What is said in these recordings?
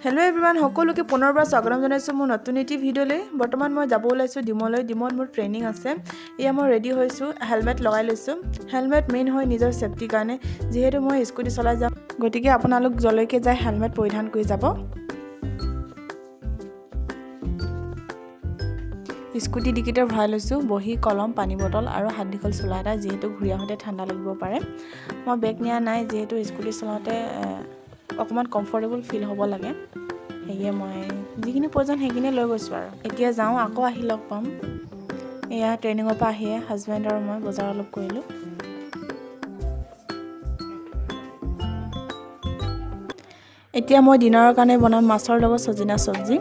Hello everyone সকলোকে পুনৰবাৰ স্বাগতম জনাইছো মোৰ নতুন এটি ভিডিঅলৈ বৰ্তমান মই যাব ওলাইছো ডিমত মোৰ ট্ৰেইনিং আছে ইয়া মই ৰেডি হৈছো হেলমেট লগাই লৈছো হেলমেট মেইন হয় নিজৰ সেফটি কাৰণে যেহেতু মই স্কুটি চলাই যাম গতিকে আপোনালোক জলৈকে যায় হেলমেট পৰিধান কৰি যাব স্কুটি ডিকিটৰ ভৰাই লৈছো বহি কলম পানী বটল আৰু হাত দীঘল চোলা এটা যেহেতু ঘূৰি আহোতে ঠাণ্ডা লাগিব পাৰে মই বেগ নিয়া নাই যেহেতু স্কুটি চলাওতে অকমান কমফৰ্টেবল ফিল হ'ব লাগে হেয়ে মই যিখিনি প্ৰয়োজন হেগিনে লৈ গৈছো আৰু এতিয়া যাও আকৌ আহি লগ পাম এয়া ট্ৰেইনিংৰ পৰা আহিয়ে হাজবেণ্ড আৰু মই বজাৰ অলপ কৰিলো এতিয়া মই ডিনাৰৰ কাৰণে বনাম মাছৰ লগত সজিনা সবজি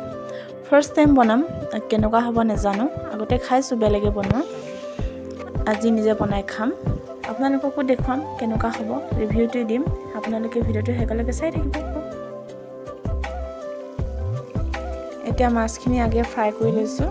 ফাৰ্স্ট টাইম বনাম কেনেকুৱা হ'ব নেজানো আগতে খাইছো বেলেগে বনোৱা আজি নিজে বনাই খাম আপোনালোককো দেখুৱাম কেনেকুৱা হ'ব ৰিভিউটো দিম আপোনালোকে ভিডিওটো হেকলৈকে চাই থাকিব এতিয়া মাছখিনি আগে ফ্ৰাই কৰি লৈছো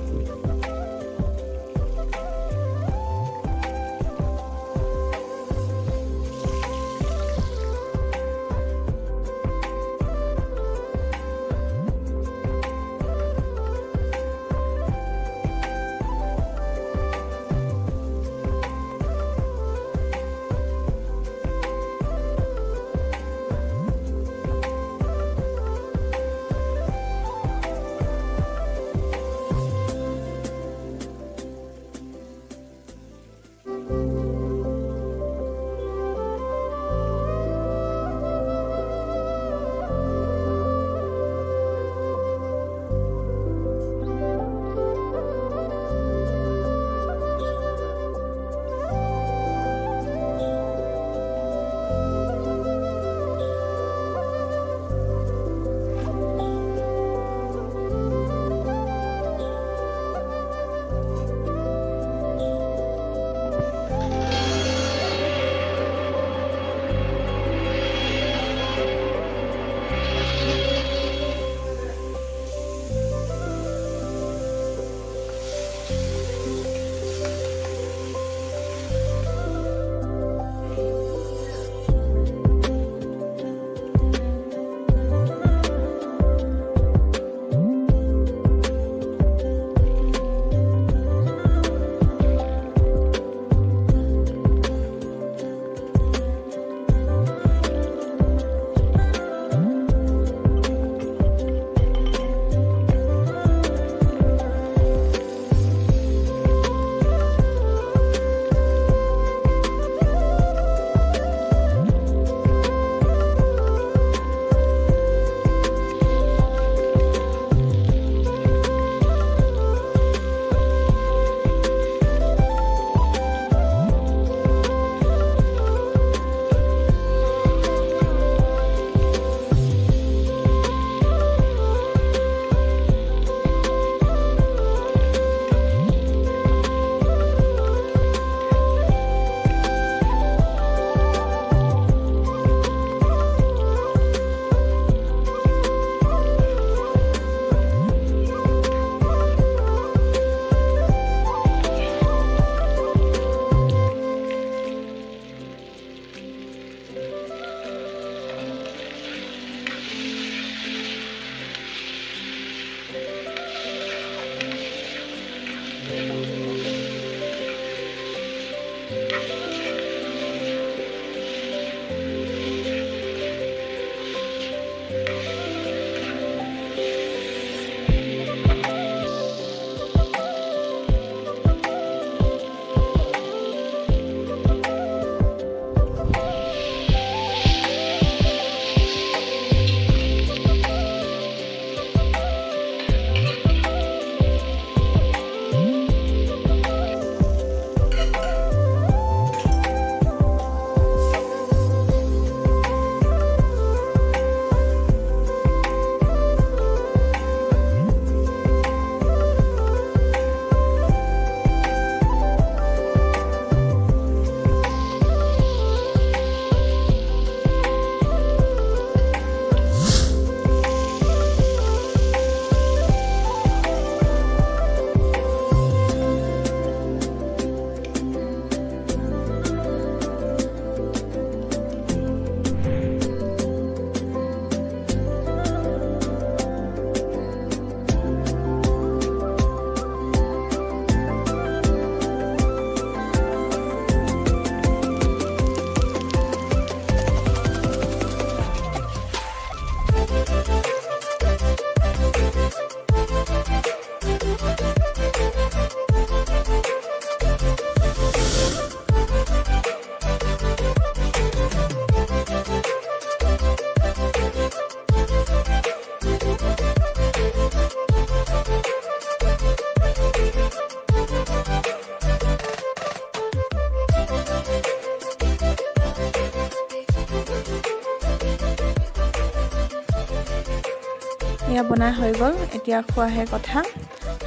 এয়া বনাই হৈ গ'ল এতিয়া খোৱাহে কথা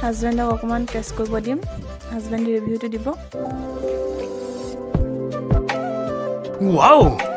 হাজবেণ্ডক অকণমান টেষ্ট কৰিব দিম হাজবেণ্ডে ৰিভিউটো দিব Wow!